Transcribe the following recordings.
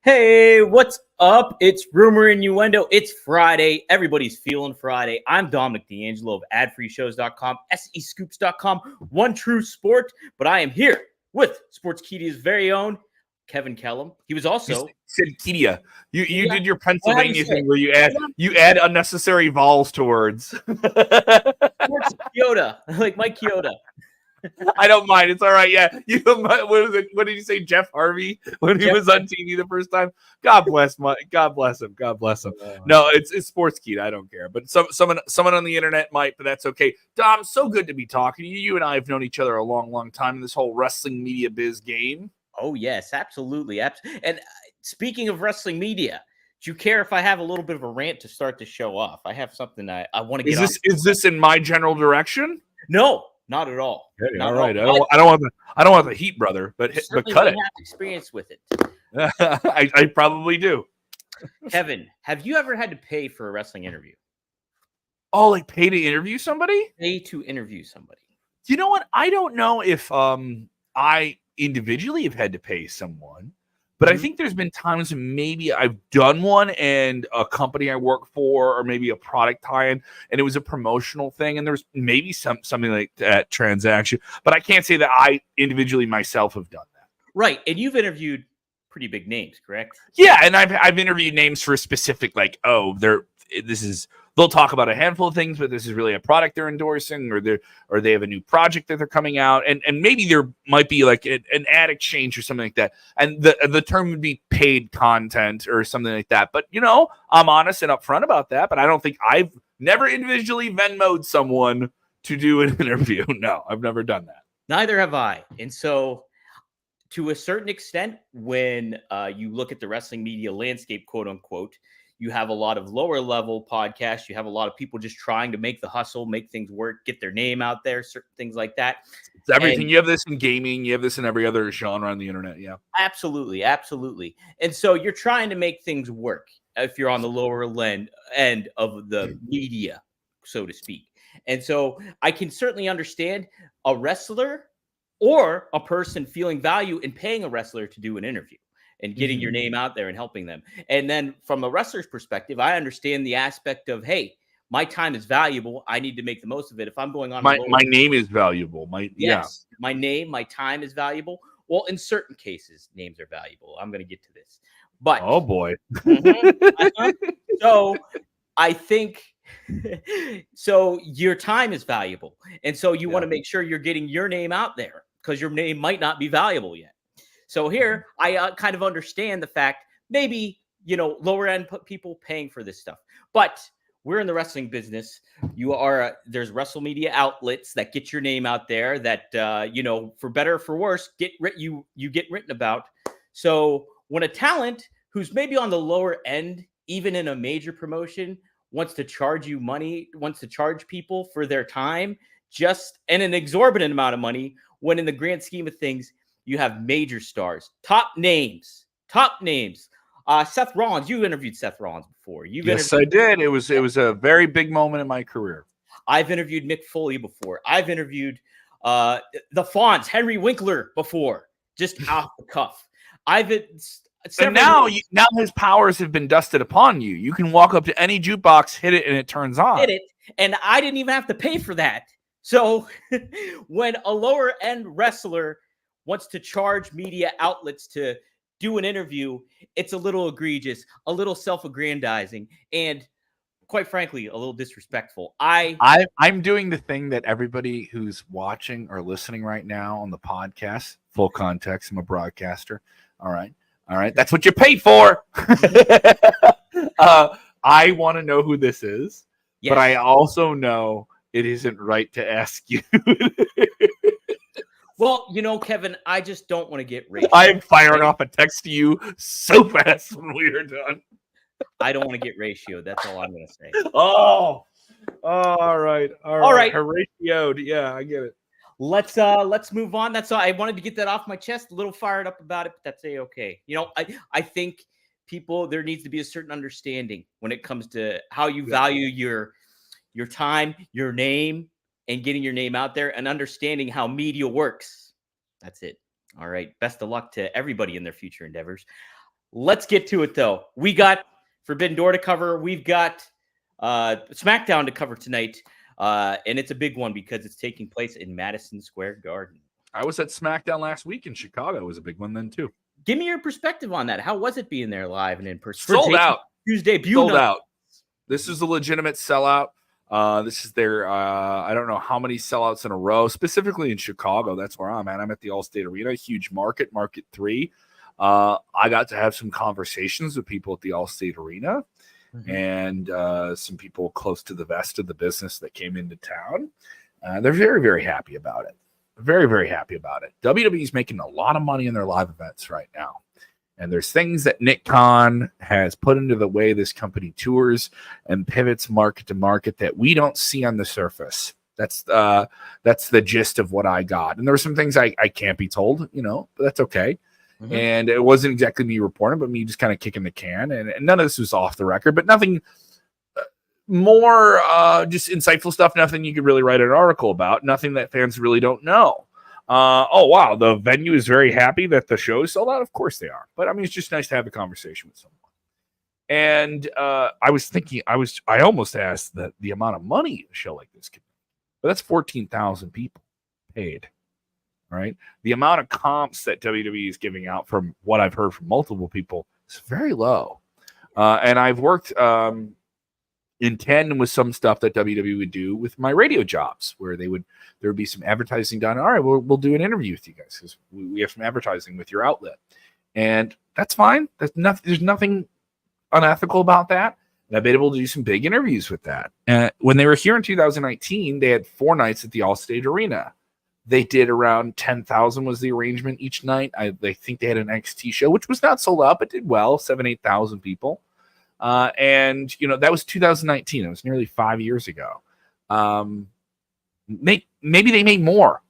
Hey, what's up? It's Rumor Innuendo. It's Friday. Everybody's feeling Friday. I'm Dominic D'Angelo of adfreeshows.com, SEScoops.com, One True Sport. But I am here with Sportskedia's very own Kevin Kellum. He was also said Kedia. You did your Well, how do Pennsylvania you say thing it? where you add unnecessary vowels to words. Sports Kyoto, like Mike Kyoto. I don't mind. It's all right. Yeah. What did you say, Jeff Harvey, when he was on TV the first time? God bless him. God bless him. No, it's sports key. I don't care. But someone on the internet might, but that's okay. Dom, so good to be talking to you. You and I have known each other a long time in this whole wrestling media biz game. Oh, yes, absolutely. And speaking of wrestling media, do you care if I have a little bit of a rant to start the show off? I have something I want to get on. Is this in my general direction? No, not at all. Okay, not all right. At all. I don't want the heat, brother. But cut it. Have experience with it. I probably do. Kevin, have you ever had to pay for a wrestling interview? Oh, like pay to interview somebody? Pay to interview somebody. You know what? I don't know if I individually have had to pay someone, but I think there's been times maybe I've done one and a company I work for, or maybe a product tie-in, and it was a promotional thing, and there's maybe something like that transaction, but I can't say that I individually myself have done that. Right, and you've interviewed pretty big names, correct? Yeah, and I've interviewed names for specific, like, they'll talk about a handful of things, but this is really a product they're endorsing, or they have a new project that they're coming out, and maybe there might be like an ad exchange or something like that, and the term would be paid content or something like that. But I'm honest and upfront about that. But I don't think I've never individually Venmo'd someone to do an interview. No, I've never done that. Neither have I. And so, to a certain extent, when you look at the wrestling media landscape, quote unquote, you have a lot of lower level podcasts. You have a lot of people just trying to make the hustle, make things work, get their name out there, certain things like that. It's everything. You have this in gaming. You have this in every other genre on the internet. Yeah, absolutely. And so you're trying to make things work if you're on the lower end of the media, so to speak. And so I can certainly understand a wrestler or a person feeling value in paying a wrestler to do an interview and getting your name out there and helping them. And then from a wrestler's perspective, I understand the aspect of, hey, my time is valuable. I need to make the most of it. If I'm going on my name is valuable. My name, my time is valuable. Well, in certain cases, names are valuable. I'm going to get to this. But oh boy. So I think so your time is valuable. And so you want to make sure you're getting your name out there, because your name might not be valuable yet. So here, I kind of understand the fact, maybe, lower end people paying for this stuff. But we're in the wrestling business. There's wrestle media outlets that get your name out there that, for better or for worse, you get written about. So when a talent who's maybe on the lower end, even in a major promotion, wants to charge you money, wants to charge people for their time, and an exorbitant amount of money, when in the grand scheme of things, you have major stars, top names. Seth Rollins, you interviewed Seth Rollins before. Yes, I did. It was a very big moment in my career. I've interviewed Mick Foley before. I've interviewed the Fonz, Henry Winkler before, just off the cuff. And now his powers have been dusted upon you. You can walk up to any jukebox, hit it, and it turns on. Hit it, and I didn't even have to pay for that. So when a lower end wrestler wants to charge media outlets to do an interview, it's a little egregious, a little self-aggrandizing, and quite frankly, a little disrespectful. I'm doing the thing that everybody who's watching or listening right now on the podcast, full context, I'm a broadcaster. All right. That's what you pay for. I want to know who this is, but I also know it isn't right to ask you. Well, Kevin, I just don't want to get ratio. I am firing off a text to you so fast when we are done. I don't want to get ratio. That's all I'm going to say. Oh, all right. Ratioed. Yeah, I get it. Let's move on. That's all. I wanted to get that off my chest. A little fired up about it, but that's okay. I think there needs to be a certain understanding when it comes to how you value your time, your name, and getting your name out there, and understanding how media works. That's it. All right. Best of luck to everybody in their future endeavors. Let's get to it, though. We got Forbidden Door to cover. We've got SmackDown to cover tonight. And it's a big one because it's taking place in Madison Square Garden. I was at SmackDown last week in Chicago. It was a big one then, too. Give me your perspective on that. How was it being there live and in person? Sold out. Tuesday debut. Sold out. This is a legitimate sellout. This is their, I don't know how many sellouts in a row, specifically in Chicago. That's where I'm at. I'm at the Allstate Arena, huge market 3. I got to have some conversations with people at the Allstate Arena and some people close to the vest of the business that came into town. They're very, very happy about it. Very, very happy about it. WWE's making a lot of money in their live events right now. And there's things that Nick Khan has put into the way this company tours and pivots market to market that we don't see on the surface. That's the gist of what I got. And there were some things I can't be told, but that's okay. And it wasn't exactly me reporting, but me just kind of kicking the can. And none of this was off the record, but nothing more just insightful stuff, nothing you could really write an article about, nothing that fans really don't know. Oh, wow, the venue is very happy that the show is sold out. Of course they are. But, I mean, it's just nice to have a conversation with someone. And I was thinking, I almost asked the amount of money a show like this could be. But that's 14,000 people paid. Right? The amount of comps that WWE is giving out, from what I've heard from multiple people, is very low. And I've worked in tandem with some stuff that WWE would do with my radio jobs, where there would be some advertising done. All right, we'll do an interview with you guys because we have some advertising with your outlet, and that's fine. There's nothing unethical about that. And I've been able to do some big interviews with that. When they were here in 2019, they had 4 nights at the Allstate Arena. They did around 10,000 was the arrangement each night. They think they had an NXT show, which was not sold out, but did well, 8,000 people. And, that was 2019. It was nearly 5 years ago. Maybe they made more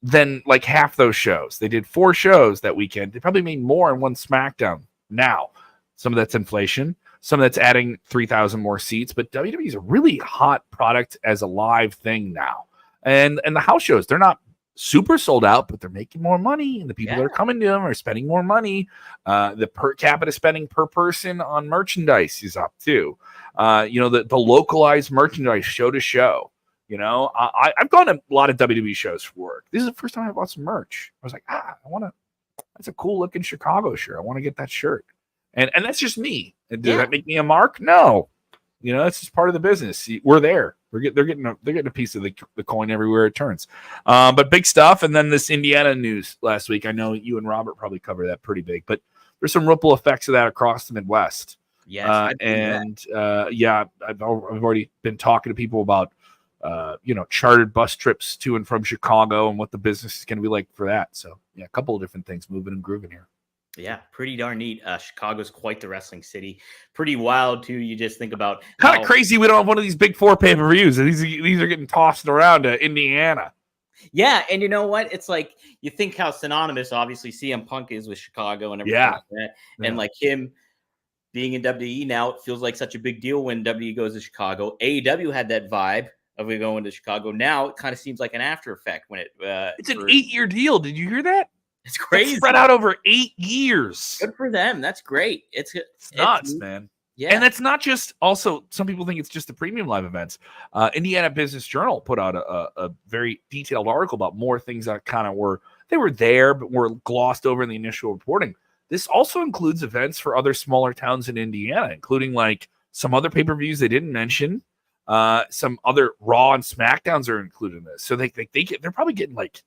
than like half those shows. They did 4 shows that weekend. They probably made more in one SmackDown. Now, some of that's inflation. Some of that's adding 3,000 more seats. But WWE is a really hot product as a live thing now. And the house shows, they're not super sold out, but they're making more money, and the people that are coming to them are spending more money. The per capita spending per person on merchandise is up too. The localized merchandise show to show. I've gone to a lot of WWE shows for work. This is the first time I bought some merch. I was like, that's a cool looking Chicago shirt. I want to get that shirt. And that's just me. Does that make me a mark? No. It's just part of the business. We're there. They're getting a piece of the coin everywhere it turns. But big stuff. And then this Indiana news last week. I know you and Robert probably cover that pretty big, but there's some ripple effects of that across the Midwest. Yes. I've already been talking to people about chartered bus trips to and from Chicago and what the business is going to be like for that. So a couple of different things moving and grooving here. Yeah, pretty darn neat. Chicago's quite the wrestling city. Pretty wild, too. You just think about kind of crazy. We don't have one of these big 4 pay-per-views. These are getting tossed around to Indiana. Yeah, and you know what? It's like you think how synonymous, obviously, CM Punk is with Chicago and everything like that. And like him being in WWE now, it feels like such a big deal when WWE goes to Chicago. AEW had that vibe of we going to Chicago. Now it kind of seems like an after effect when it's an 8-year deal. Did you hear that? It's crazy. It's spread out over 8 years. Good for them. That's great. It's nuts, man. Yeah. And that's not just, also, some people think it's just the premium live events. Indiana Business Journal put out a very detailed article about more things that kind of were there, but were glossed over in the initial reporting. This also includes events for other smaller towns in Indiana, including like some other pay-per-views they didn't mention. Some other Raw and SmackDowns are included in this. So they're probably getting like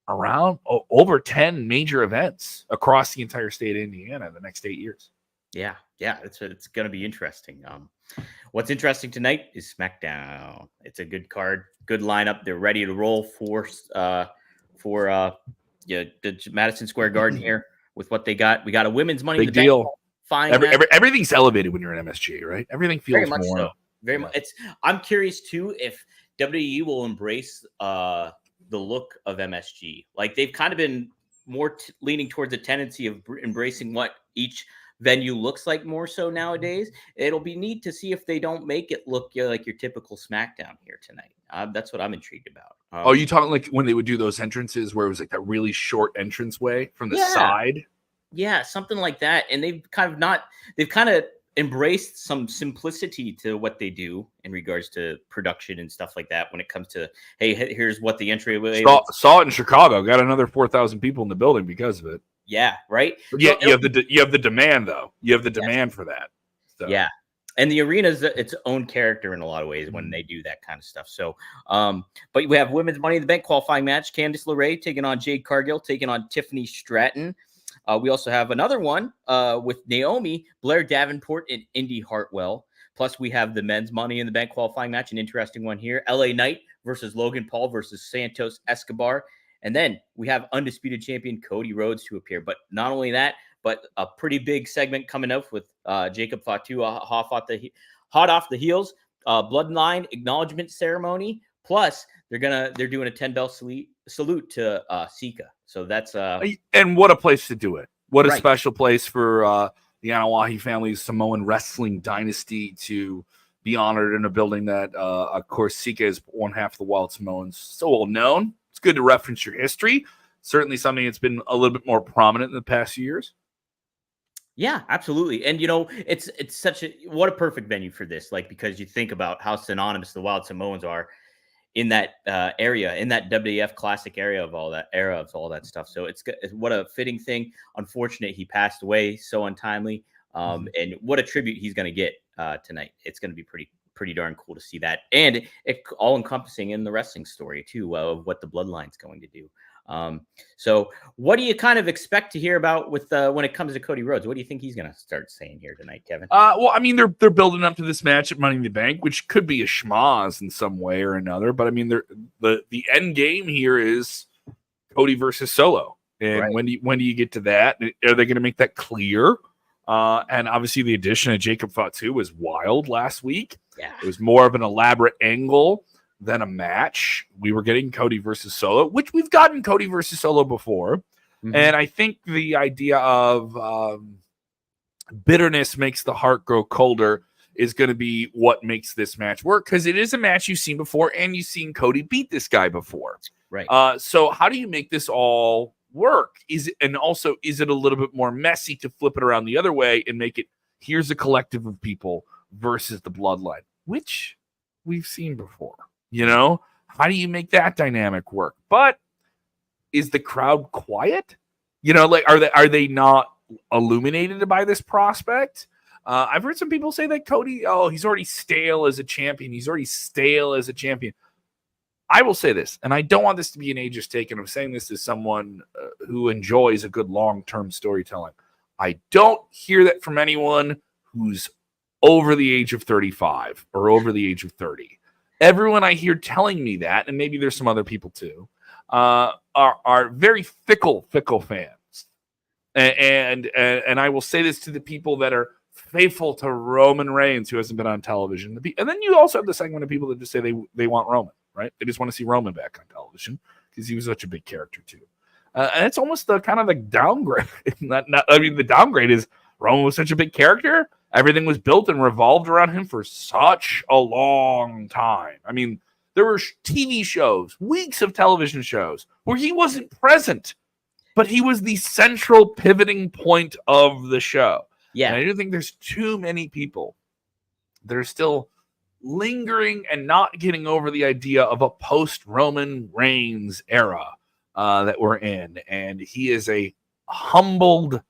around over 10 major events across the entire state of Indiana in the next 8 years. Yeah, it's going to be interesting. What's interesting tonight is SmackDown. It's a good card, good lineup. They're ready to roll for the Madison Square Garden here with what they got. We got a women's Money in the deal. Bank. Fine. Everything's elevated when you're in MSG, right? Everything feels very much more. So. Very much. I'm curious too if WWE will embrace the look of MSG. Like they've kind of been more leaning towards a tendency of embracing what each venue looks like more so nowadays. It'll be neat to see if they don't make it look like your typical SmackDown here tonight. That's what I'm intrigued about. You talking like when they would do those entrances where it was like that really short entrance way from the side? Yeah, something like that. And they've kind of embraced some simplicity to what they do in regards to production and stuff like that when it comes to, hey, here's what the entryway looks. Saw it in Chicago. Got another 4,000 people in the building because of it. Yeah, right. But yeah, you have the demand though. You have the Yes. demand for that. So. Yeah. And the arena is its own character in a lot of ways when they do that kind of stuff. So, but we have women's Money in the Bank qualifying match. Candice LeRae taking on Jade Cargill, taking on Tiffany Stratton. We also have another one with Naomi, Blair Davenport, and Indy Hartwell. Plus, we have the men's Money in the Bank qualifying match, an interesting one here. LA Knight versus Logan Paul versus Santos Escobar. And then we have undisputed champion Cody Rhodes to appear. But not only that, but a pretty big segment coming up with Jacob Fatu hot off the heels. Bloodline acknowledgement ceremony. Plus, they're doing a 10-bell salute to Sika. So that's and what a place to do it. What a right. special place for the Anawahi family's Samoan wrestling dynasty to be honored in a building that, of course, Sika is one half of the Wild Samoans. So well known. It's good to reference your history. Certainly something that's been a little bit more prominent in the past few years. Yeah, absolutely. And it's such what a perfect venue for this. Like, because you think about how synonymous the Wild Samoans are in that area, in that WWF classic area of all that stuff. So it's what a fitting thing. Unfortunate he passed away so untimely. And what a tribute he's going to get tonight. It's going to be pretty darn cool to see that, and it all encompassing in the wrestling story too of what the Bloodline's going to do. So what do you kind of expect to hear about with when it comes to Cody Rhodes? What do you think he's going to start saying here tonight, Kevin? Well, I mean, they're building up to this match at Money in the Bank, which could be a schmoz in some way or another. But I mean, the end game here is Cody versus Solo, and Right. when do you get to that? Are they going to make that clear? And obviously, the addition of Jacob Fatu was wild last week. Yeah, it was more of an elaborate angle than a match. We were getting Cody versus Solo, which we've gotten Cody versus Solo before. Mm-hmm. And I think the idea of bitterness makes the heart grow colder is going to be what makes this match work, because it is a match you've seen before and you've seen Cody beat this guy before. Right. So how do you make this all work? Is it a little bit more messy to flip it around the other way and make it, here's a collective of people versus the Bloodline, which we've seen before? How do you make that dynamic work? But is the crowd quiet? Like, are they not illuminated by this prospect? I've heard some people say that Cody, he's already stale as a champion. I will say this, and I don't want this to be an ageist take, and I'm saying this as someone who enjoys a good long-term storytelling. I don't hear that from anyone who's over the age of 35 or over the age of 30. Everyone I hear telling me that, and maybe there's some other people too, are very fickle fans. And I will say this to the people that are faithful to Roman Reigns, who hasn't been on television. And then you also have the segment of people that just say they want Roman, right? They just want to see Roman back on television because he was such a big character too. And it's almost the kind of the downgrade. The downgrade is Roman was such a big character. Everything was built and revolved around him for such a long time. I mean, there were TV shows, weeks of television shows where he wasn't present, but he was the central pivoting point of the show. Yeah. And I do think there's too many people that are still lingering and not getting over the idea of a post-Roman Reigns era that we're in. And he is a humbled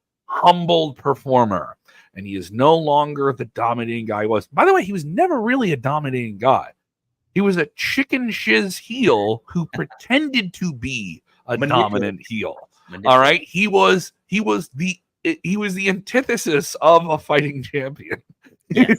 performer. And he is no longer the dominating guy he was. By the way, he was never really a dominating guy. He was a chicken shiz heel who pretended to be a dominant heel. All right. He was the antithesis of a fighting champion. Yes.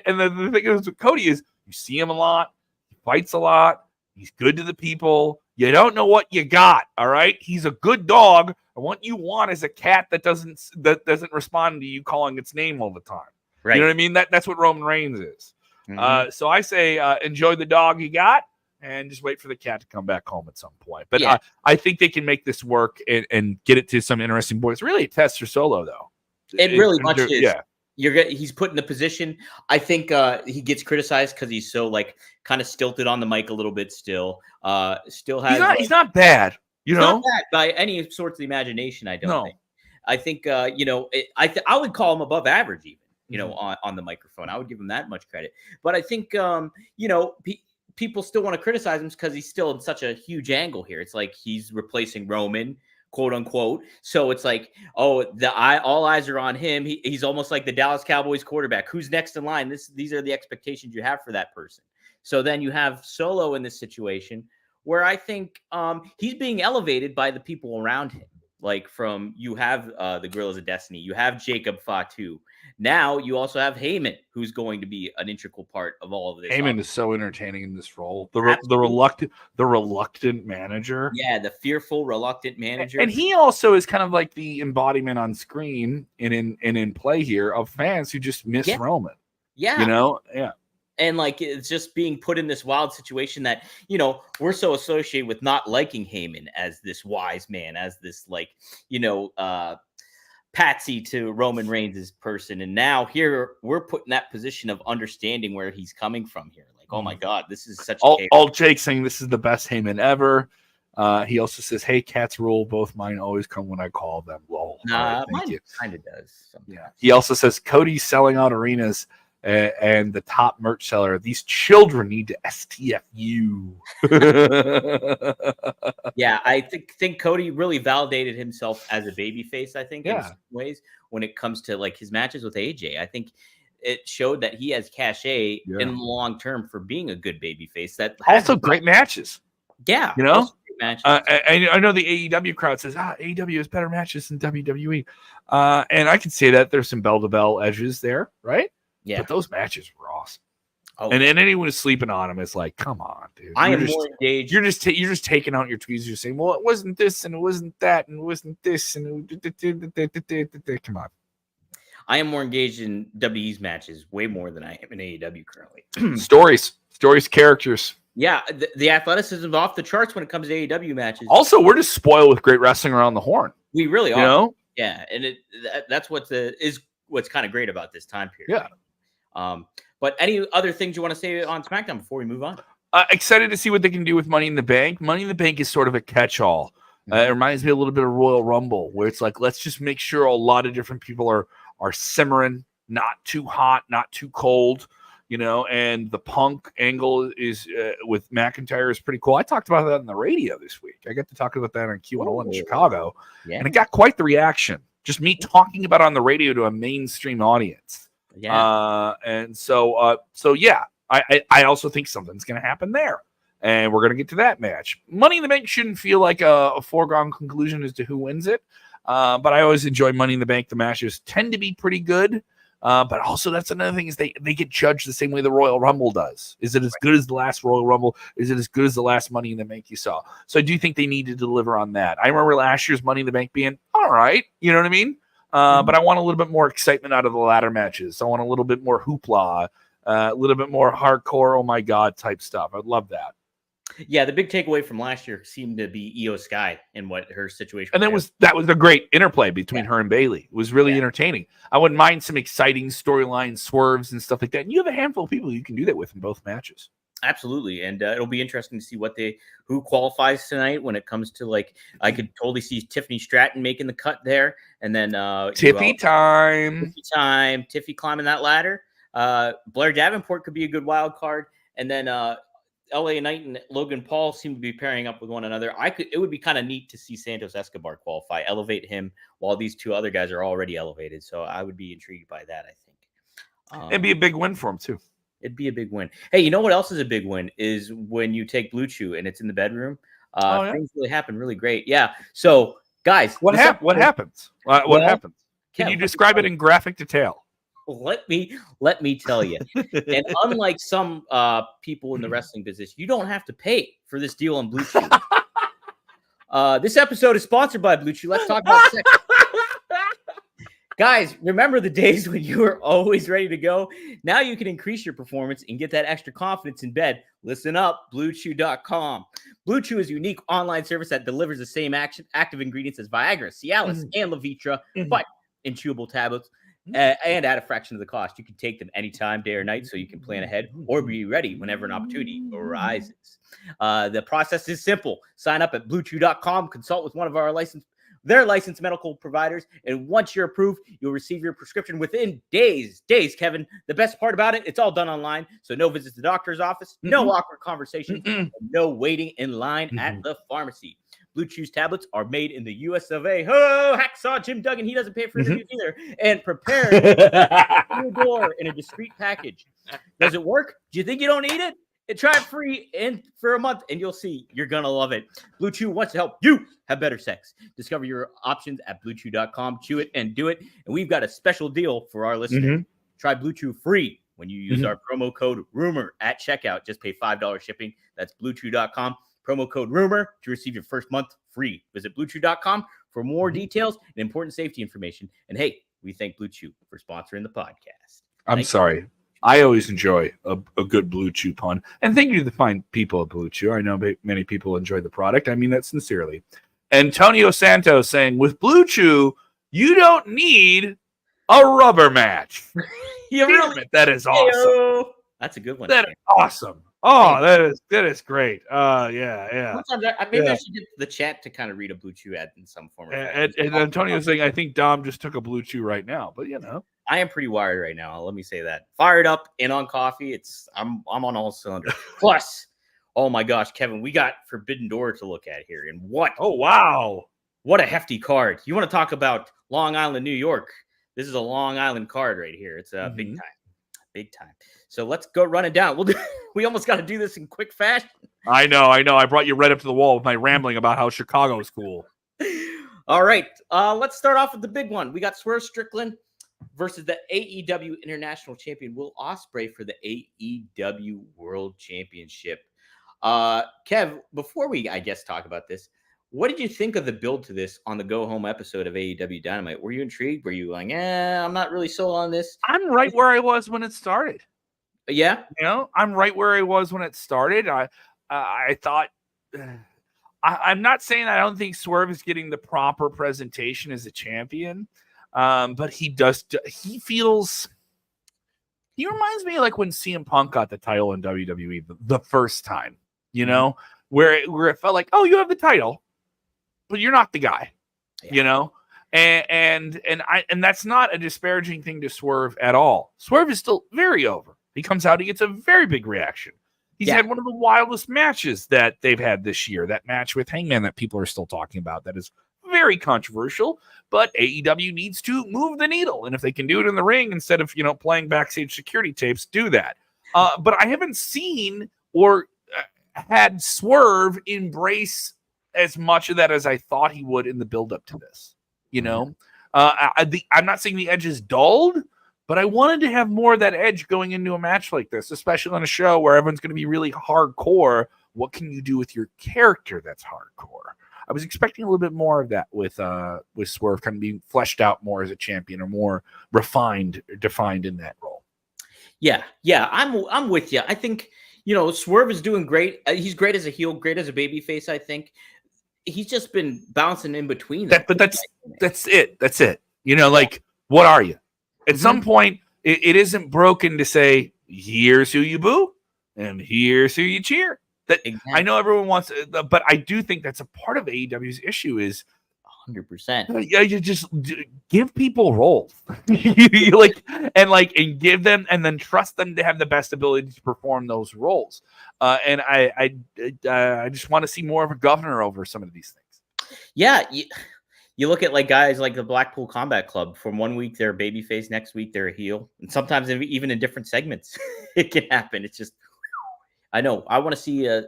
And the thing is with Cody is you see him a lot, he fights a lot, he's good to the people. You don't know what you got. All right. He's a good dog. And what you want is a cat that doesn't respond to you calling its name all the time. Right. You know what I mean? That's what Roman Reigns is. Mm-hmm. So I say enjoy the dog you got and just wait for the cat to come back home at some point. But yeah. I think they can make this work and get it to some interesting boys. Really a test for Solo, though. It really much is. Yeah. He's put in a position. I think he gets criticized because he's so kind of stilted on the mic a little bit. Still has. He's not bad. Not bad by any sorts of imagination. I don't think. I think I would call him above average even. On the microphone, I would give him that much credit. But I think people still want to criticize him because he's still in such a huge angle here. It's like he's replacing Roman, quote unquote. So it's like, oh, all eyes are on him. He's almost like the Dallas Cowboys quarterback. Who's next in line? These are the expectations you have for that person. So then you have Solo in this situation where I think he's being elevated by the people around him. Like you have the Guerrillas of Destiny, you have Jacob Fatu. Now you also have Heyman, who's going to be an integral part of all of this. Heyman is so entertaining in this role. The reluctant manager. Yeah, the fearful, reluctant manager. And he also is kind of like the embodiment on screen and in play here of fans who just miss Roman. Yeah. Yeah. And like it's just being put in this wild situation that, we're so associated with not liking Heyman as this wise man, as this patsy to Roman Reigns' person. And now here we're put in that position of understanding where he's coming from here. Like, oh my God, this is such all Jake saying this is the best Heyman ever. He also says, hey, cats rule. Both mine always come when I call them. Lol. Nah, mine kind of does. Sometimes. Yeah. He also says Cody's selling out arenas and the top merch seller. These children need to STFU. Yeah, I think Cody really validated himself as a babyface. I think in some ways when it comes to like his matches with AJ, I think it showed that he has cachet in the long term for being a good babyface. That also great matches. Yeah, matches. I know the AEW crowd says, AEW has better matches than WWE. And I can say that there's some bell-to-bell edges there, right? Yeah. But those matches were awesome. Oh, and anyone who's sleeping on them is like, come on, dude. I am more engaged. You're just taking out your tweezers. You're saying, well, it wasn't this and it wasn't that and it wasn't this and come on. I am more engaged in WWE's matches way more than I am in AEW currently. Stories, characters. Yeah, the athleticism is off the charts when it comes to AEW matches. Also, we're just spoiled with great wrestling around the horn. We really are. You know? Yeah, and that's what's kind of great about this time period. Yeah. But any other things you want to say on SmackDown before we move on? Excited to see what they can do with Money in the Bank. Money in the Bank is sort of a catch-all. It reminds me a little bit of Royal Rumble, where it's like, let's just make sure a lot of different people are simmering, not too hot, not too cold, and the Punk angle is with McIntyre is pretty cool. I talked about that on the radio this week. I got to talk about that on Q101 in Chicago, and it got quite the reaction. Just me talking about it on the radio to a mainstream audience. Yeah. And so yeah, I also think something's going to happen there, and we're going to get to that match. Money in the Bank shouldn't feel like a foregone conclusion as to who wins it. But I always enjoy Money in the Bank. The matches tend to be pretty good. But also that's another thing is they get judged the same way the Royal Rumble does. Is it as good as the last Royal Rumble? Is it as good as the last Money in the Bank you saw? So I do think they need to deliver on that. I remember last year's Money in the Bank being all right. You know what I mean? But I want a little bit more excitement out of the ladder matches. I want a little bit more hoopla, a little bit more hardcore, oh my God type stuff. I'd love that. Yeah, the big takeaway from last year seemed to be Io Sky and what her situation was. And that was a great interplay between her and Bayley. It was really entertaining. I wouldn't mind some exciting storyline swerves and stuff like that. And you have a handful of people you can do that with in both matches. Absolutely. And it'll be interesting to see who qualifies tonight when it comes to I could totally see Tiffany Stratton making the cut there. And then Tiffy time. Tiffy climbing that ladder. Blair Davenport could be a good wild card. And then LA Knight and Logan Paul seem to be pairing up with one another. It would be kind of neat to see Santos Escobar qualify, elevate him while these two other guys are already elevated. So I would be intrigued by that, I think. It'd be a big win for him too. It'd be a big win. Hey, you know what else is a big win is when you take Blue Chew and it's in the bedroom. Things really happen really great. Yeah. So guys, what happens? What happens? Can you describe it in graphic detail? Let me tell you. And unlike some people in the wrestling business, you don't have to pay for this deal on Blue Chew. This episode is sponsored by Blue Chew. Let's talk about sex. Guys, remember the days when you were always ready to go? Now you can increase your performance and get that extra confidence in bed. Listen up, BlueChew.com. Blue Chew is a unique online service that delivers the same active ingredients as Viagra, Cialis, and Levitra, but in chewable tablets. And at a fraction of the cost. You can take them anytime, day or night, so you can plan ahead or be ready whenever an opportunity arises. The process is simple. Sign up at BlueChew.com, consult with one of our licensed They're licensed medical providers, and once you're approved, you'll receive your prescription within days. Days, Kevin. The best part about it, it's all done online, so no visits to the doctor's office, no awkward conversations, no waiting in line at the pharmacy. Blue Chew's tablets are made in the US of A. Oh, hacksaw Jim Duggan, he doesn't pay for interviews either, and prepared your door in a discreet package. Does it work? Do you think you don't need it? Try it free and for a month, and you'll see you're gonna love it. Blue Chew wants to help you have better sex. Discover your options at BlueChew.com. Chew it and do it. And we've got a special deal for our listeners. Try Blue Chew free when you use our promo code Rumor at checkout. Just pay $5 shipping. That's BlueChew.com. Promo code Rumor to receive your first month free. Visit BlueChew.com for more details and important safety information. And hey, we thank Blue Chew for sponsoring the podcast. I'm sorry. I always enjoy a good Blue Chew pun. And thank you to the fine people at Blue Chew. I know many people enjoy the product. I mean that sincerely. Antonio Santos saying, with Blue Chew, you don't need a rubber match. That is awesome. That's a good one. That is awesome. Oh, that is great. Yeah. Maybe I should get the chat to kind of read a Blue Chew ad in some form. And Antonio's saying, I think Dom just took a Blue Chew right now, but I am pretty wired right now. Let me say that. Fired up and on coffee. I'm on all cylinders. Plus, oh my gosh, Kevin, we got Forbidden Door to look at here. And what? Oh, wow. What a hefty card. You want to talk about Long Island, New York. This is a Long Island card right here. It's a big time. Big time. So let's go run it down. We almost got to do this in quick fashion. I know. I brought you right up to the wall with my rambling about how Chicago is cool. All right. Let's start off with the big one. We got Swerve Strickland versus the AEW International Champion Will Ospreay for the AEW World Championship. Kev, before we, I guess, talk about this, what did you think of the build to this on the Go Home episode of AEW Dynamite? Were you intrigued? Were you like, I'm not really sold on this? I'm right where I was when it started. Yeah? I'm right where I was when it started. I thought... I'm not saying I don't think Swerve is getting the proper presentation as a champion, but he does. He reminds me like when CM Punk got the title in WWE the first time, where it felt like, oh, you have the title, but you're not the guy, and that's not a disparaging thing to Swerve at all. Swerve is still very over. He comes out, he gets a very big reaction. He's had one of the wildest matches that they've had this year. That match with Hangman that people are still talking about. That is very controversial, but AEW needs to move the needle. And if they can do it in the ring instead of, playing backstage security tapes, do that. But I haven't seen or had Swerve embrace as much of that as I thought he would in the build-up to this. I'm not saying the edge is dulled, but I wanted to have more of that edge going into a match like this, especially on a show where everyone's going to be really hardcore. What can you do with your character that's hardcore? I was expecting a little bit more of that with Swerve kind of being fleshed out more as a champion or more defined in that role. Yeah, I'm with you. I think Swerve is doing great. He's great as a heel, great as a babyface. I think he's just been bouncing in between. But that's it. That's it. Like, what are you? At some point, it isn't broken to say, here's who you boo and here's who you cheer. Exactly. I know everyone wants, but I do think that's a part of AEW's issue is 100%. Yeah, you just give people roles, and give them, and then trust them to have the best ability to perform those roles. And I just want to see more of a governor over some of these things. Yeah. You look at guys like the Blackpool Combat Club. From one week they're a babyface, next week they're a heel, and sometimes even in different segments it can happen. It's just, I know I want to see a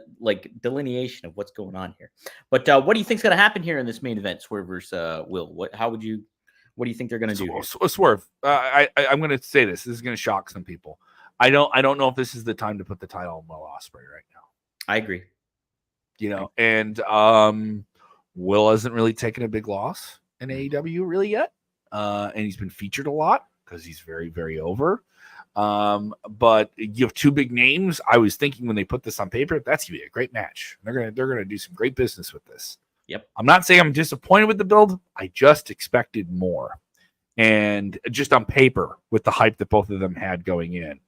delineation of what's going on here. But what do you think's going to happen here in this main event, Swerve versus Will? What do you think they're going to do here? Swerve. I'm going to say this. This is going to shock some people. I don't know if this is the time to put the title on Will Ospreay right now. I agree. And Will hasn't really taken a big loss in AEW really yet. And he's been featured a lot because he's very, very over. But you have two big names. I was thinking when they put this on paper, that's gonna be a great match. They're gonna do some great business with this. Yep. I'm not saying I'm disappointed with the build. I just expected more. And just on paper, with the hype that both of them had going in,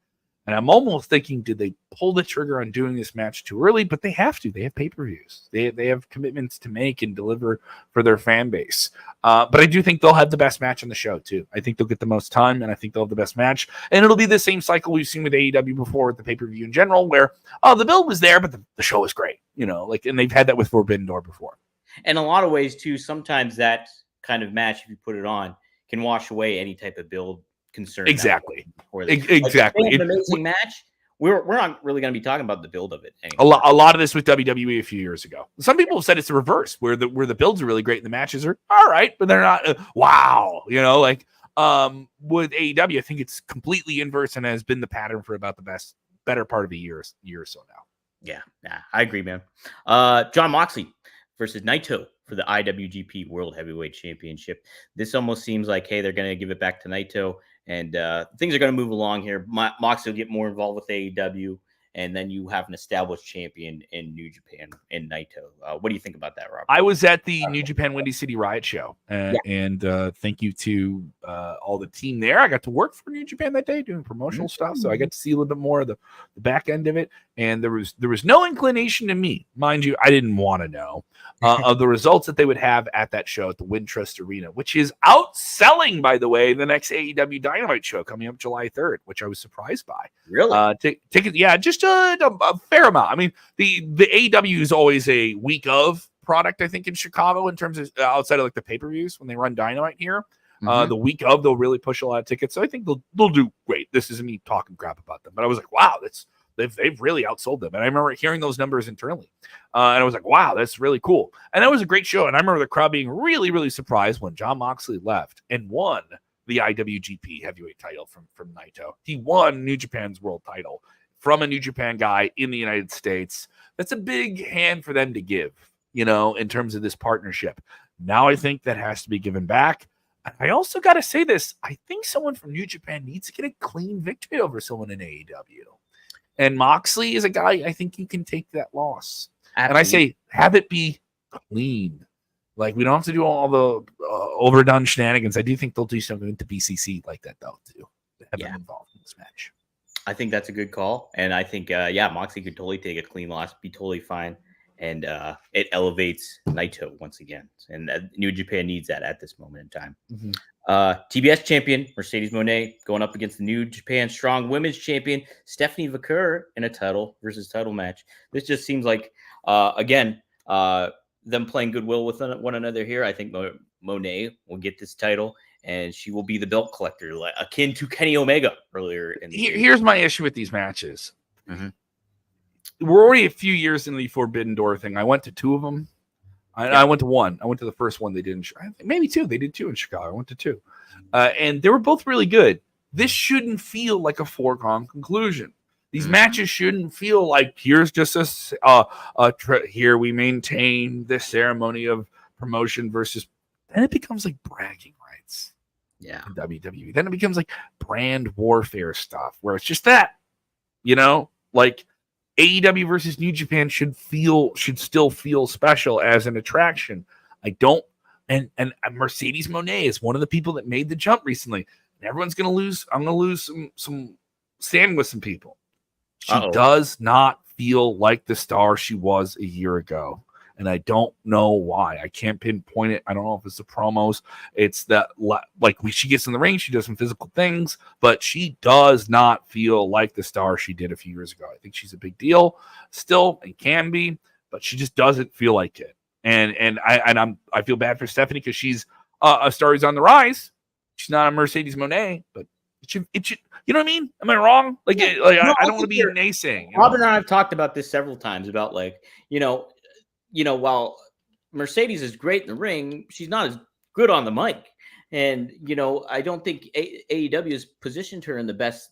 And I'm almost thinking, did they pull the trigger on doing this match too early? But they have to. They have pay-per-views. They have commitments to make and deliver for their fan base. But I do think they'll have the best match on the show, too. I think they'll get the most time, and I think they'll have the best match. And it'll be the same cycle we've seen with AEW before with the pay-per-view in general, where, the build was there, but the show was great. And they've had that with Forbidden Door before. In a lot of ways, too, sometimes that kind of match, if you put it on, can wash away any type of build concern. Exactly. Exactly. Like, an amazing match. We're not really going to be talking about the build of it anymore. A lot of this with WWE a few years ago. Some people have said it's the reverse, where the builds are really great and the matches are all right, but they're not wow. With AEW, I think it's completely inverse and has been the pattern for about the better part of a year or so now. Yeah, I agree, man. Jon Moxley versus Naito for the IWGP World Heavyweight Championship. This almost seems like, hey, they're going to give it back to Naito. And things are going to move along here. Moxley will get more involved with AEW, and then you have an established champion in New Japan in Naito. What do you think about that, Rob? I was at the New Japan Windy City Riot show, and thank you to all the team there. I got to work for New Japan that day doing promotional stuff, so I got to see a little bit more of the back end of it. And there was no inclination to me, mind you, I didn't want to know of the results that they would have at that show at the Wintrust Arena, which is outselling, by the way, the next AEW Dynamite show coming up July 3rd, which I was surprised by. Really? Ticket, yeah, just a fair amount. I mean, the AEW is always a week of product, I think, in Chicago in terms of outside of like the pay-per-views when they run Dynamite here. The week of, they'll really push a lot of tickets, so I think they'll do great. This isn't me talking crap about them, but I was like, wow, they've really outsold them. And I remember hearing those numbers internally. And I was like, wow, that's really cool. And that was a great show. And I remember the crowd being really, really surprised when Jon Moxley left and won the IWGP heavyweight title from Naito. He won New Japan's world title from a New Japan guy in the United States. That's a big hand for them to give, in terms of this partnership. Now I think that has to be given back. I also got to say this. I think someone from New Japan needs to get a clean victory over someone in AEW. And Moxley is a guy I think you can take that loss. Absolutely. And I say, have it be clean. Like, we don't have to do all the overdone shenanigans. I do think they'll do something to BCC like that, though, too. Have them involved in this match. I think that's a good call. And I think, Moxley could totally take a clean loss, be totally fine. And it elevates Naito once again. And New Japan needs that at this moment in time. TBS champion Mercedes Moné going up against the New Japan Strong Women's champion Stephanie Vaquer in a title versus title match. This just seems like, again, them playing goodwill with one another here. I think Moné will get this title, and she will be the belt collector, akin to Kenny Omega earlier in the year. Here's my issue with these matches. We're already a few years into the Forbidden Door thing. I went to two of them. I went to one. I went to the first one they did. Maybe two. They did two in Chicago. I went to two. And they were both really good. This shouldn't feel like a foregone conclusion. These matches shouldn't feel like here's just here we maintain this ceremony of promotion versus. Then it becomes like bragging rights. Yeah. In WWE. Then it becomes like brand warfare stuff where it's just that, like AEW versus New Japan should still feel special as an attraction. I don't, and Mercedes Moné is one of the people that made the jump recently. And everyone's gonna lose. I'm gonna lose some standing with some people. She does not feel like the star she was a year ago. And I don't know why. I can't pinpoint it. I don't know if it's the promos. It's that, like, when she gets in the ring, she does some physical things, but she does not feel like the star she did a few years ago. I think she's a big deal still and can be, but she just doesn't feel like it. And I feel bad for Stephanie because she's a star who's on the rise. She's not a Mercedes Moné, but it should, you know what I mean? Am I wrong? I don't want to be naysaying. Robin and I have talked about this several times about, while Mercedes is great in the ring, she's not as good on the mic. And, I don't think AEW has positioned her in the best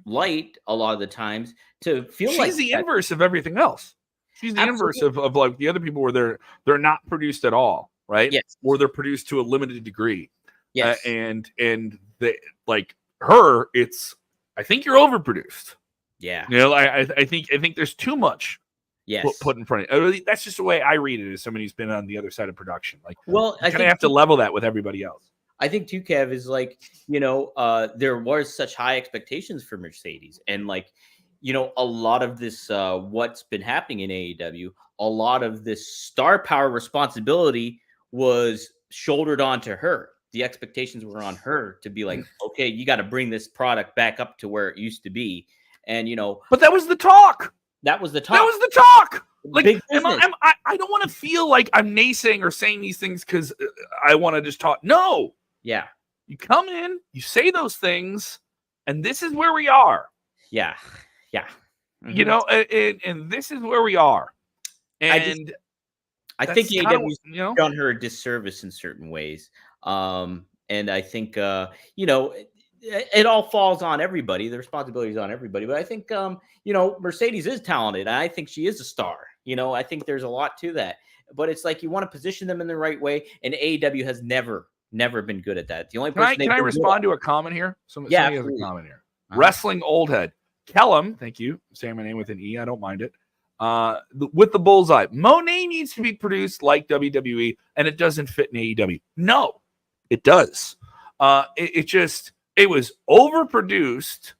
light a lot of the times to feel she's like she's the inverse of everything else. She's the inverse of like the other people where they're not produced at all, right? Yes. Or they're produced to a limited degree. Yes. And they, like her, it's, I think you're overproduced. Yeah. I think there's too much. Yes. Put in front of it. That's just the way I read it as somebody who's been on the other side of production. Like, well, I kind of have to level that with everybody else. I think too, Kev, is like, there was such high expectations for Mercedes, and like, a lot of this, what's been happening in AEW, a lot of this star power responsibility was shouldered onto her. The expectations were on her to be like, okay, you got to bring this product back up to where it used to be. And, but that was the talk. That was the talk. That was the talk. Like, Big I don't want to feel like I'm naysaying or saying these things because I want to just talk. No. Yeah. You come in, you say those things, and this is where we are. Yeah. Yeah. Mm-hmm. And this is where we are. And I think AEW's done her a disservice in certain ways. And I think, it all falls on everybody. The responsibility is on everybody. But I think, Mercedes is talented. I think she is a star. I think there's a lot to that. But it's like you want to position them in the right way. And AEW has never been good at that. The only person can I respond to a comment here? Somebody has a comment here. Uh-huh. Wrestling old head. Kellum, thank you. Saying my name with an E. I don't mind it. With the bullseye. Monet needs to be produced like WWE, and it doesn't fit in AEW. No, it does. It was overproduced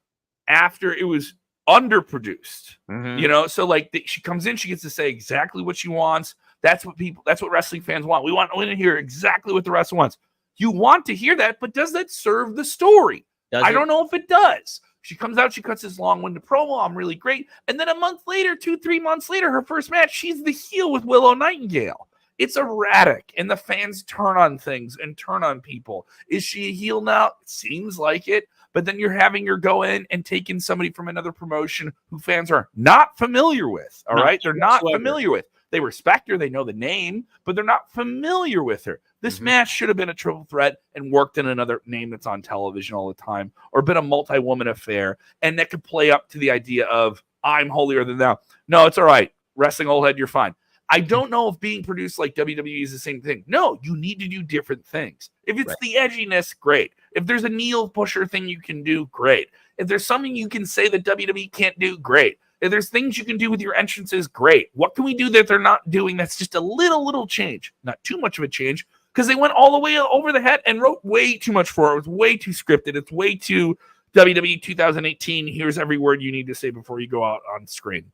after it was underproduced. Mm-hmm. So like she comes in, she gets to say exactly what she wants. That's what wrestling fans want. We want to hear exactly what the wrestler wants. You want to hear that, but does that serve the story? I don't know if it does. She comes out, she cuts this long-winded promo. I'm really great. And then a month later, 2-3 months later, her first match, she's the heel with Willow Nightingale. It's erratic, and the fans turn on things and turn on people. Is she a heel now? It seems like it. But then you're having her go in and take in somebody from another promotion who fans are not familiar with. All right? They're not familiar with. They respect her. They know the name, but they're not familiar with her. This match should have been a triple threat and worked in another name that's on television all the time, or been a multi-woman affair, and that could play up to the idea of, I'm holier than thou. No, it's all right. Wrestling old head, you're fine. I don't know if being produced like WWE is the same thing. No, you need to do different things. If it's the edginess, great. If there's a Neil pusher thing you can do, great. If there's something you can say that WWE can't do, great. If there's things you can do with your entrances, great. What can we do that they're not doing that's just a little change? Not too much of a change, because they went all the way over the head and wrote way too much for it. It was way too scripted. It's way too WWE 2018. Here's every word you need to say before you go out on screen.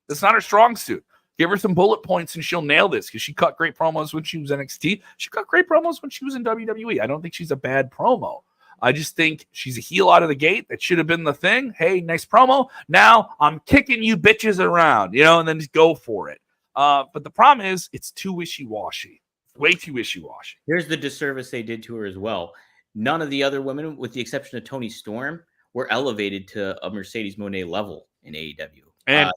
That's not her strong suit. Give her some bullet points and she'll nail this, because she cut great promos when she was NXT. She cut great promos when she was in WWE. I don't think she's a bad promo. I just think she's a heel out of the gate. That should have been the thing. Hey, nice promo. Now I'm kicking you bitches around, and then just go for it. But the problem is it's too wishy-washy. Way too wishy-washy. Here's the disservice they did to her as well. None of the other women, with the exception of Toni Storm, were elevated to a Mercedes Moné level in AEW. And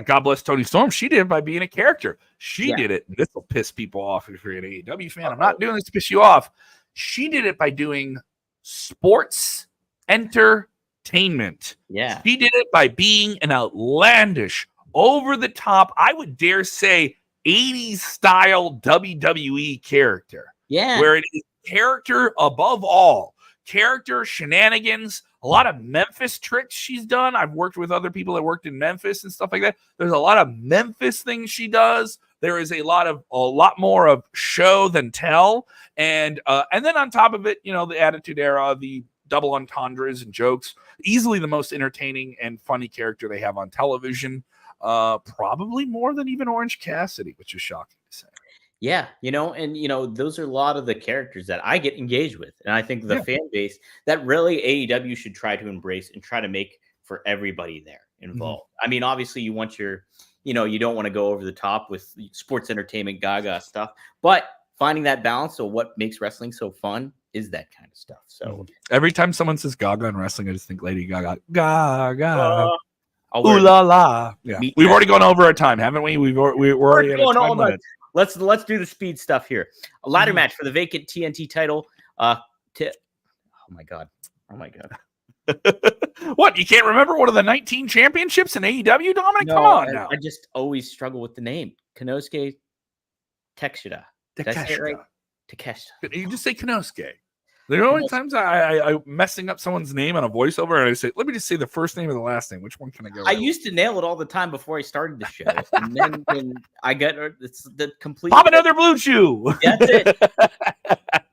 God bless Toni Storm. She did it by being a character. She did it. This will piss people off if you're an AEW fan. I'm not doing this to piss you off. She did it by doing sports entertainment. Yeah. She did it by being an outlandish, over the top, I would dare say, 80s style WWE character. Yeah. Where it is character above all. Character, shenanigans, a lot of Memphis tricks she's done. I've worked with other people that worked in Memphis and stuff like that. There's a lot of Memphis things she does. There is a lot more of show than tell. And then on top of it, the Attitude Era, the double entendres and jokes, easily the most entertaining and funny character they have on television. Probably more than even Orange Cassidy, which is shocking to say. Yeah, those are a lot of the characters that I get engaged with. And I think the fan base that really AEW should try to embrace and try to make for everybody there involved. I mean, obviously you want your, you don't want to go over the top with sports entertainment gaga stuff, but finding that balance of what makes wrestling so fun is that kind of stuff. So every time someone says gaga in wrestling, I just think Lady Gaga. Gaga. Ooh la la. Yeah. We've already gone over our time, haven't we? We're already at 10 minutes. Let's do the speed stuff here. A ladder match for the vacant TNT title. Oh my god. What? You can't remember one of the 19 championships in AEW, Dominic? No, come on now. I just always struggle with the name. Konosuke Takeshita. Did I say it right? Takeshita. You just say Konosuke. There are only times I'm messing up someone's name on a voiceover, and I say, let me just say the first name and the last name. Which one can I go with? I used to nail it all the time before I started the show. And then when I got it's the complete... Pop another blue chew! That's it.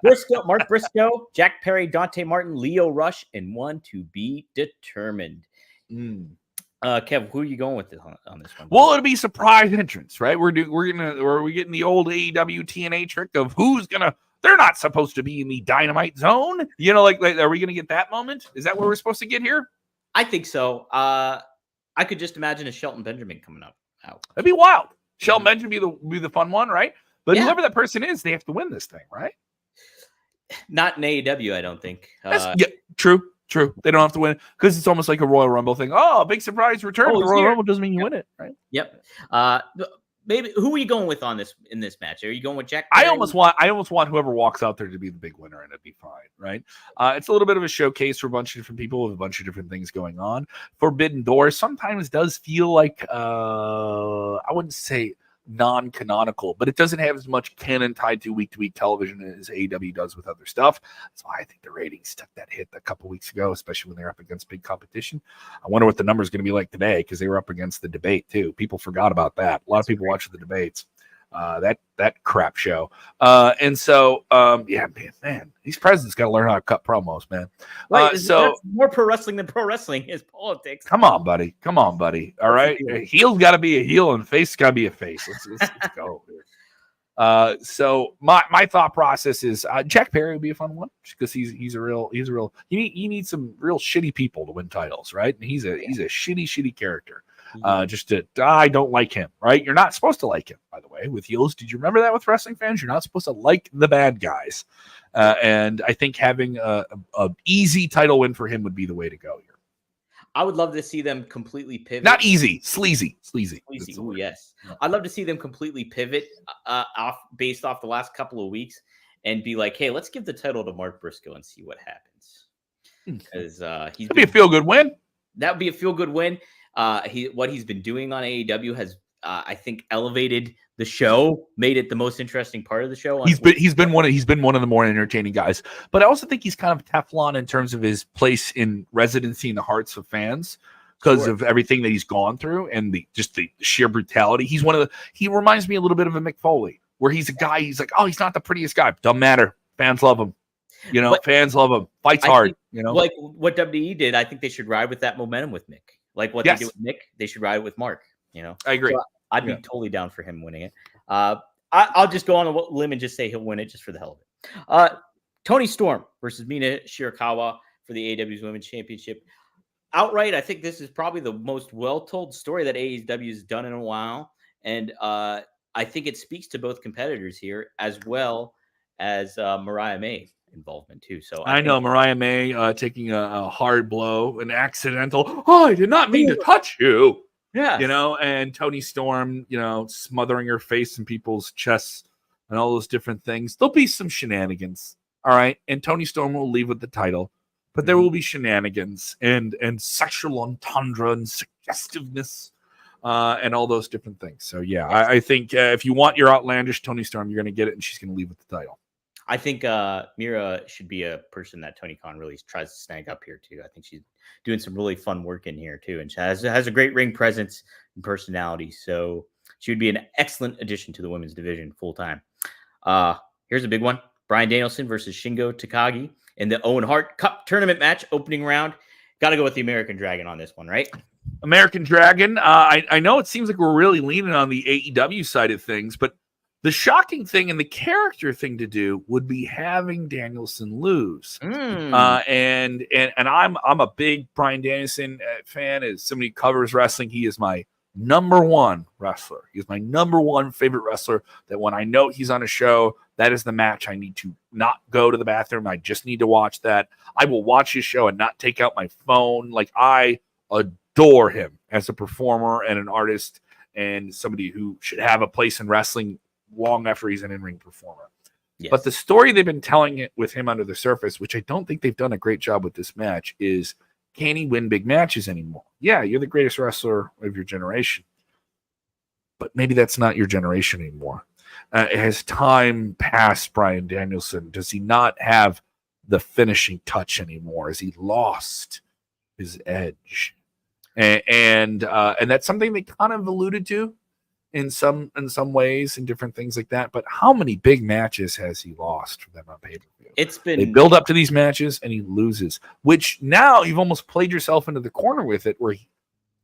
Briscoe, Mark Briscoe, Jack Perry, Dante Martin, Leo Rush, and one to be determined. Kev, who are you going with on this one? Well, it'll be surprise entrance, right? We're getting the old AEW TNA trick of who's gonna. They're not supposed to be in the Dynamite Zone. You know, like are we gonna get that moment? Is that what we're supposed to get here? I think so. I could just imagine a Shelton Benjamin coming out. That'd be wild. Shelton Benjamin be the fun one, right? But whoever that person is, they have to win this thing, right? Not in AEW, I don't think. True. They don't have to win because it's almost like a Royal Rumble thing. Oh, big surprise return. The Royal Rumble doesn't mean you win it, right? Yep. Maybe who are you going with in this match? Are you going with Jack? I almost want whoever walks out there to be the big winner, and it'd be fine, right? It's a little bit of a showcase for a bunch of different people with a bunch of different things going on. Forbidden Door sometimes does feel like I wouldn't say non-canonical, but it doesn't have as much canon tied to week-to-week television as AEW does with other stuff. That's why I think the ratings took that hit a couple weeks ago, especially when they're up against big competition. I wonder what the number is going to be like today because they were up against the debate too. People forgot about that. A lot of people watch the debates. That crap show. And so, man, these presidents got to learn how to cut promos, man. That's more pro wrestling than pro wrestling is politics. Come on, buddy. All right. A heel's got to be a heel and face got to be a face. Let's go here. So my thought process is Jack Perry would be a fun one because he's a real, you need some real shitty people to win titles, right? And he's a shitty character. I don't like him, right? You're not supposed to like him, by the way, with heels. Did you remember that with wrestling fans? You're not supposed to like the bad guys. And I think having a easy title win for him would be the way to go here. I would love to see them completely pivot. Not easy, sleazy. Ooh, yes. I'd love to see them completely pivot based off the last couple of weeks and be like, hey, let's give the title to Mark Briscoe and see what happens. Because that'd be a feel-good win. That would be a feel-good win. What he's been doing on AEW has, I think, elevated the show, made it the most interesting part of the show. He's been one of the more entertaining guys, but I also think he's kind of Teflon in terms of his place in residency in the hearts of fans because of everything that he's gone through and the sheer brutality. He reminds me a little bit of a Mick Foley, where he's a guy. He's like, oh, he's not the prettiest guy. Doesn't matter. Fans love him. Fans love him. Fights hard. Like what WWE did. I think they should ride with that momentum with Mick. Like what they do with Mick, they should ride with Mark. I agree. So I'd be totally down for him winning it. I'll just go on a limb and just say he'll win it just for the hell of it. Toni Storm versus Mina Shirakawa for the AEW's Women's Championship. Outright, I think this is probably the most well-told story that AEW has done in a while. And I think it speaks to both competitors here as well as Mariah May involvement too. So I know Mariah May taking a hard blow, an accidental. Oh, I did not mean to touch you. Yeah, and Toni Storm, smothering her face in people's chests and all those different things. There'll be some shenanigans, all right. And Toni Storm will leave with the title, but there will be shenanigans and sexual entendre and suggestiveness and all those different things. So yeah, I think if you want your outlandish Toni Storm, you're going to get it, and she's going to leave with the title. I think Mira should be a person that Tony Khan really tries to snag up here too. I think she's doing some really fun work in here too, and she has a great ring presence and personality. So she would be an excellent addition to the women's division full time. Here's a big one: Bryan Danielson versus Shingo Takagi in the Owen Hart Cup tournament match, opening round. Got to go with the American Dragon on this one, right? American Dragon. I know it seems like we're really leaning on the AEW side of things, but the shocking thing and the character thing to do would be having Danielson lose. And I'm a big Bryan Danielson fan. As somebody who covers wrestling, he is my number one wrestler. He's my number one favorite wrestler, that when I know he's on a show, that is the match I need to not go to the bathroom. I just need to watch that. I will watch his show and not take out my phone. Like, I adore him as a performer and an artist and somebody who should have a place in wrestling long after he's an in-ring performer. Yes. But the story they've been telling it with him under the surface, which I don't think they've done a great job with this match, is can he win big matches anymore? Yeah, you're the greatest wrestler of your generation, but maybe that's not your generation anymore. Has time passed Bryan Danielson? Does he not have the finishing touch anymore? Has he lost his edge? And that's something they kind of alluded to in some ways and different things like that. But how many big matches has he lost for them on pay-per-view? They build up to these matches and he loses, which now you've almost played yourself into the corner with it where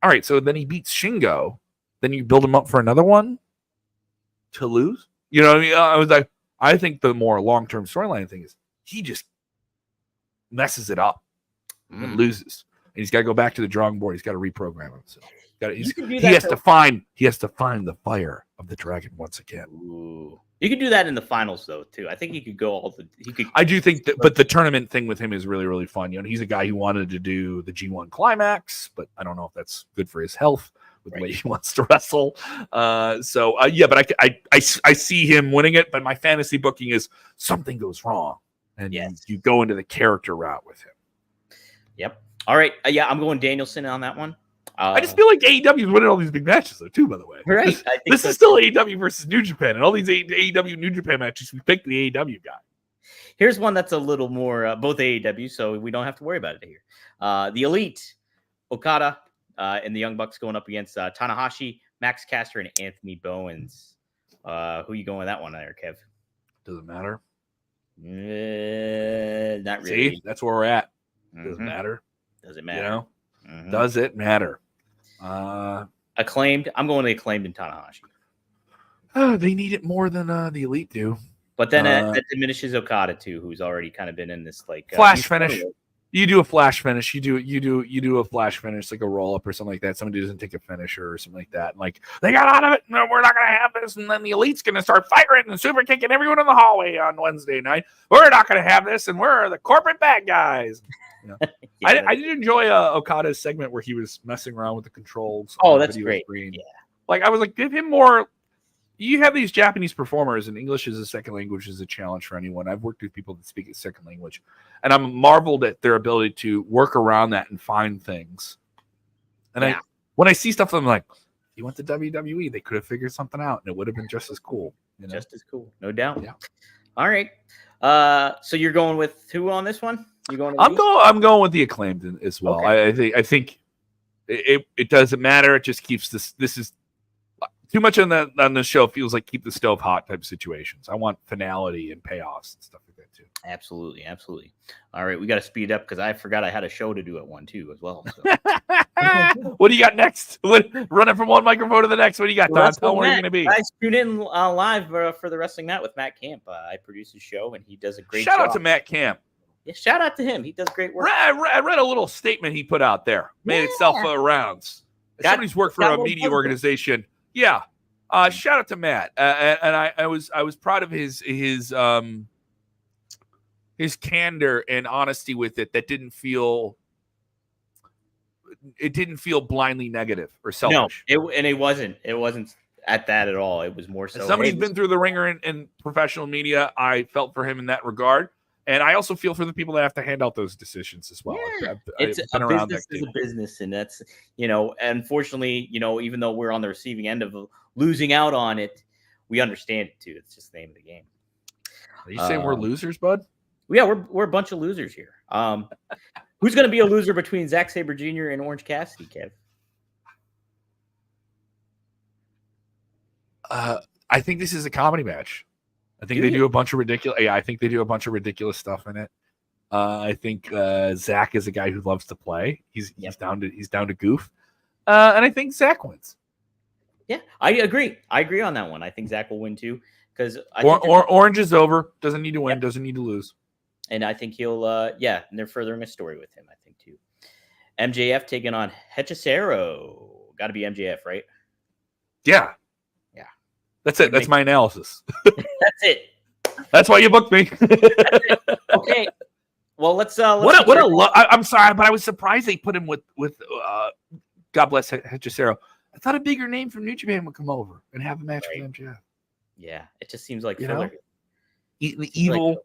all right, so then he beats Shingo, then you build him up for another one to lose. You know what I mean? I was like, I think the more long-term storyline thing is he just messes it up and loses. And he's got to go back to the drawing board. He's got to reprogram himself. He has to find the fire of the dragon once again. Ooh. You could do that in the finals though too. I think he could go I do think that, but the tournament thing with him is really, really fun. You know, he's a guy who wanted to do the G1 climax, but I don't know if that's good for his health with the way he wants to wrestle. Yeah, but I see him winning it, but my fantasy booking is something goes wrong. And you go into the character route with him. Yep. All right. Yeah, I'm going Danielson on that one. I just feel like AEW is winning all these big matches, though, too, by the way. Right. This is still AEW versus New Japan. And all these AEW New Japan matches, we picked the AEW guy. Here's one that's a little more both AEW, so we don't have to worry about it here. The Elite, Okada, and the Young Bucks going up against Tanahashi, Max Caster, and Anthony Bowens. Who you going with that one there, Kev? Doesn't matter. Not really. See, that's where we're at. Doesn't matter. Doesn't matter. You know? Does it matter? Acclaimed. I'm going to Acclaimed and Tanahashi. They need it more than the Elite do. But then that diminishes Okada too, who's already kind of been in this like flash finish. You do a flash finish. You do a flash finish, like a roll up or something like that. Somebody doesn't take a finisher or something like that. And like they got out of it. No, we're not going to have this. And then the Elite's going to start firing and super kicking everyone in the hallway on Wednesday night. We're not going to have this, and we're the corporate bad guys. You know? I did enjoy Okada's segment where he was messing around with the controls. Oh, that's great. Screen. Yeah. Like I was like, give him more. You have these Japanese performers, and English as a second language is a challenge for anyone. I've worked with people that speak a second language, and I'm marveled at their ability to work around that and find things. And when I see stuff, I'm like, if you went to WWE, they could have figured something out, and it would have been just as cool. You know? Just as cool, no doubt. Yeah. All right. So you're going with who on this one? You going? I'm going with the Acclaimed as well. Okay. I think it doesn't matter. It just keeps this. This is too much on the show. Feels like keep the stove hot type situations. I want finality and payoffs and stuff like that too. Absolutely. All right, we got to speed up because I forgot I had a show to do at 1 too as well. So. What do you got next? Running from one microphone to the next. What do you got? Don? Tell where you're going to be. Guys, tune in live for the Wrestling Mat with Matt Camp. I produce his show and he does a great job. Shout out to Matt Camp. Yeah, shout out to him. He does great work. I read a little statement he put out there. Made itself rounds. Somebody's worked for a media organization. Yeah. Shout out to Matt. And I was proud of his candor and honesty with it. That didn't feel blindly negative or selfish. No, it wasn't at that at all. It was more so. As somebody's been through the ringer in professional media, I felt for him in that regard. And I also feel for the people that have to hand out those decisions as well. Yeah. It's a business, and that's, unfortunately, even though we're on the receiving end of losing out on it, we understand it too. It's just the name of the game. Are you saying we're losers, bud? Yeah, we're a bunch of losers here. Who's going to be a loser between Zack Sabre Jr. and Orange Cassidy, Kev? I think this is a comedy match. I think they do a bunch of ridiculous. Yeah, I think they do a bunch of ridiculous stuff in it. I think Zach is a guy who loves to play. He's down to goof, and I think Zach wins. Yeah, I agree. I agree on that one. I think Zach will win too because Orange is over. Doesn't need to win. Yep. Doesn't need to lose. And I think he'll. And they're furthering a story with him. I think too. MJF taking on Hechicero. Got to be MJF, right? Yeah. That's it. That's my analysis. That's it. That's why you booked me. Okay. Well, let's I'm sorry, but I was surprised they put him with God bless Hechicero. I thought a bigger name from New Japan would come over and have a match with MJF. Yeah, it just seems like evil.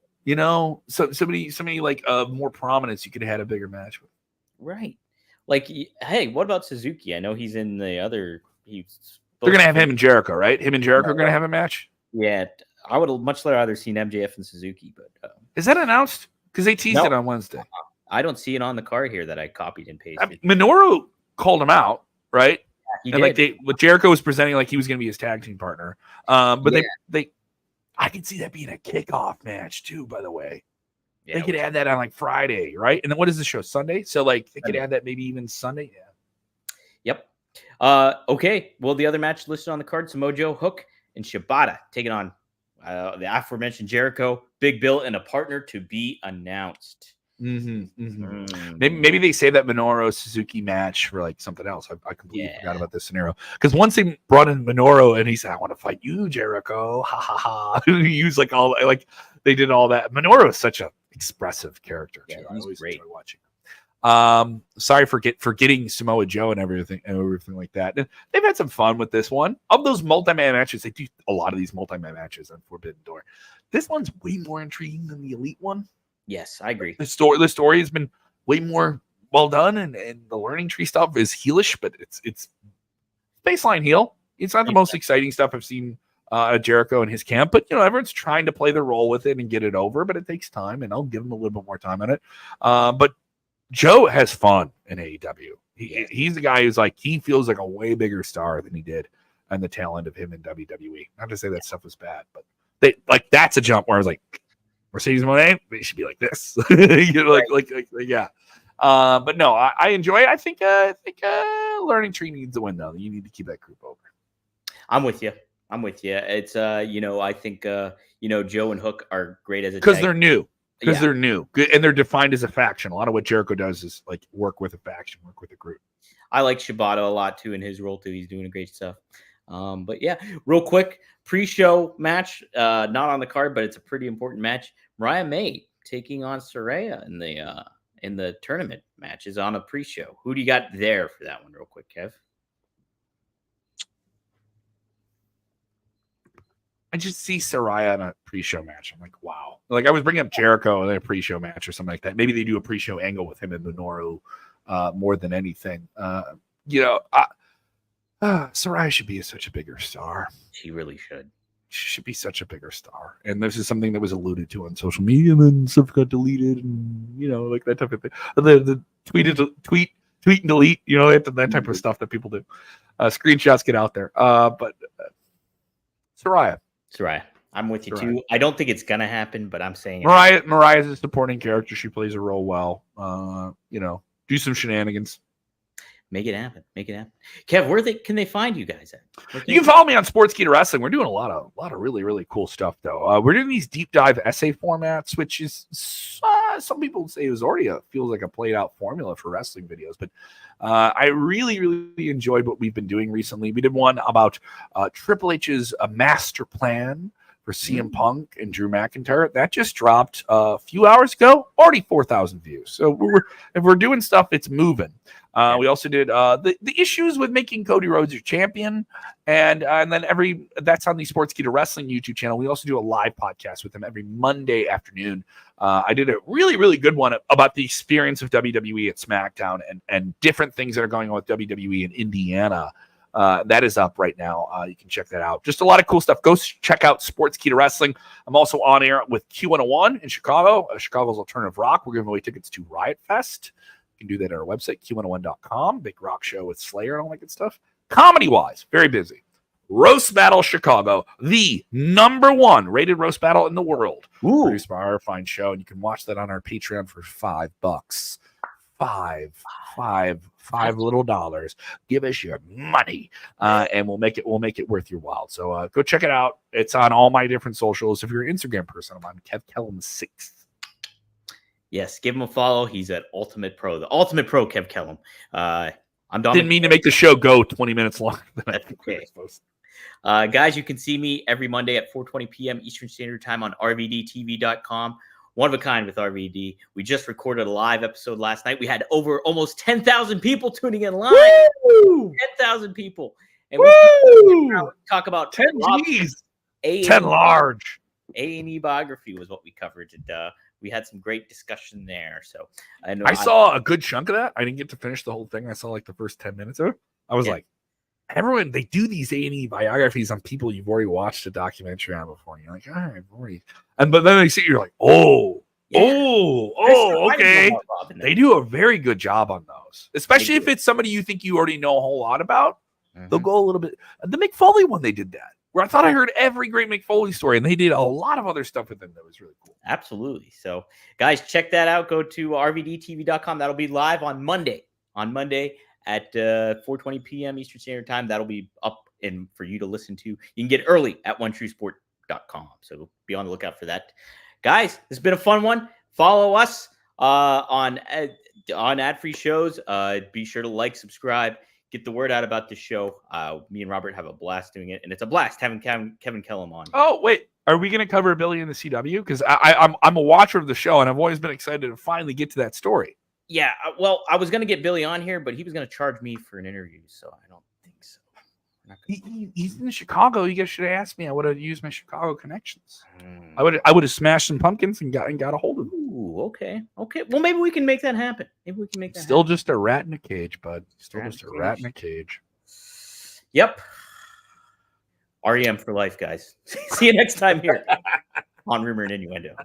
So somebody like more prominence you could have had a bigger match with. Right. Like, hey, what about Suzuki? I know he's in the other. They're going to have him and Jericho, right? Him and Jericho are going to have a match? Yeah. I would have much rather seen MJF and Suzuki. But is that announced? Because they teased it on Wednesday. I don't see it on the card here that I copied and pasted. Minoru called him out, right? He and like did. Jericho was presenting like he was going to be his tag team partner. But Yeah. I could see that being a kickoff match too. By the way, Yeah, they could add that on like Friday, right? And then what is the show? Sunday. So like they could Sunday. add that maybe even Sunday. Yeah. Yep. Okay. Well, the other match listed on the card: Samoa Joe, Hook, and Shibata taking on the aforementioned Jericho, Big Bill, and a partner to be announced. Maybe they save that Minoru Suzuki match for like something else. I completely forgot about this scenario because once they brought in Minoru and he said, "I want to fight you, Jericho," ha ha ha. He used like all like they did all that. Minoru is such a expressive character too. I always enjoy watching. Sorry for getting Samoa Joe and everything like that. And they've had some fun with this one. Of those multi-man matches, they do a lot of these multi-man matches on Forbidden Door. This one's way more intriguing than the Elite one. Yes, I agree. The story has been way more well done, and the learning tree stuff is heelish, but it's baseline heel. It's not the most exciting stuff I've seen Jericho and his camp, but everyone's trying to play their role with it and get it over, but it takes time, and I'll give them a little bit more time on it. But Joe has fun in AEW. He's the guy who's like, he feels like a way bigger star than he did on the tail end of him in WWE. Not to say that stuff was bad, but that's a jump where I was like, Mercedes Moné, they should be like this. Yeah. But no, I enjoy it. I think Learning Tree needs a win though. You need to keep that group over. I'm with you. It's I think Joe and Hook are great as a because they're new. They're new and they're defined as a faction. A lot of what Jericho does is like work with a faction, work with a group. I like Shibata a lot too in his role too. He's doing great stuff. But yeah, real quick pre-show match, not on the card, but it's a pretty important match. Mariah May taking on Saraya in the tournament match is on a pre-show. Who do you got there for that one, real quick, Kev? I just see Saraya in a pre-show match. I'm like, wow. Like I was bringing up Jericho in a pre-show match or something like that. Maybe they do a pre-show angle with him and Minoru more than anything. Saraya should be such a bigger star. She really should. She should be such a bigger star. And this is something that was alluded to on social media, and then stuff got deleted, and like that type of thing. The tweet and delete, that type of stuff that people do. Screenshots get out there. But Saraya, I'm with you too. I don't think it's gonna happen, but I'm saying Mariah is a supporting character. She plays a role well. Do some shenanigans. Make it happen. Kev, where can they find you guys at? You can follow me on Sportskeeda Wrestling. We're doing a lot of really, really cool stuff, though. We're doing these deep dive essay formats, which is some people say is already feels like a played out formula for wrestling videos. But I really, really enjoyed what we've been doing recently. We did one about Triple H's master plan for CM Punk and Drew McIntyre. That just dropped a few hours ago. Already 4,000 views. So if we're doing stuff, it's moving. We also did the issues with making Cody Rhodes your champion, and then that's on the Sportskeeda Wrestling YouTube channel. We also do a live podcast with them every Monday afternoon. I did a really, really good one about the experience of WWE at SmackDown and different things that are going on with WWE in Indiana. That is up right now. You can check that out. Just a lot of cool stuff. Go check out Sportskeeda Wrestling. I'm also on air with Q101 in Chicago, Chicago's Alternative Rock. We're giving away tickets to Riot Fest. You can do that at our website, q101.com. Big rock show with Slayer and all that good stuff. Comedy-wise, very busy. Roast Battle Chicago, the #1 rated roast battle in the world. Produced by our fine show, and you can watch that on our Patreon for $5. Five little dollars. Give us your money, and we'll make it worth your while. So go check it out. It's on all my different socials. If you're an Instagram person, I'm on Kev Kellum 6. Yes, give him a follow. He's at Ultimate Pro, the Ultimate Pro Kev Kellum. I'm Dominic. Didn't mean to make the show go 20 minutes longer than I think we were supposed to. Guys, you can see me every Monday at 4:20 p.m. Eastern Standard Time on rvdtv.com. One of a kind with RVD. We just recorded a live episode last night. We had over almost 10,000 people tuning in live. 10,000 people. And we talk about 10 G's. 10 large. A&E biography was what we covered. We had some great discussion there. So I saw a good chunk of that. I didn't get to finish the whole thing. I saw like the first 10 minutes of it. I was like, everyone, they do these A&E biographies on people you've already watched a documentary on before. And you're like, all right, I've already. But then they see you're like, okay. They do a very good job on those, especially if it's somebody you think you already know a whole lot about. They'll go a little bit. The Mick Foley one, they did that. Where I thought I heard every great Mick Foley story, and they did a lot of other stuff with him that was really cool. Absolutely. So, guys, check that out. Go to rvdtv.com. That'll be live on Monday. On Monday at 4:20 p.m. Eastern Standard Time. That'll be up and for you to listen to. You can get early at onetruesport.com. So be on the lookout for that. Guys, this has been a fun one. Follow us on ad-free shows. Be sure to like, subscribe, get the word out about the show. Me and Robert have a blast doing it, and it's a blast having Kevin Kellum on. Oh, wait. Are we going to cover Billy in the CW? Because I'm a watcher of the show, and I've always been excited to finally get to that story. Yeah, well, I was going to get Billy on here, but he was going to charge me for an interview, so I don't think so. He's in Chicago. You guys should have asked me. I would have used my Chicago connections. I would have smashed some pumpkins and got a hold of them. Ooh, okay. Well, maybe we can make that happen. Still just a rat in a cage, bud. Still just a rat in a cage. Yep. REM for life, guys. See you next time here on Rumor and Innuendo.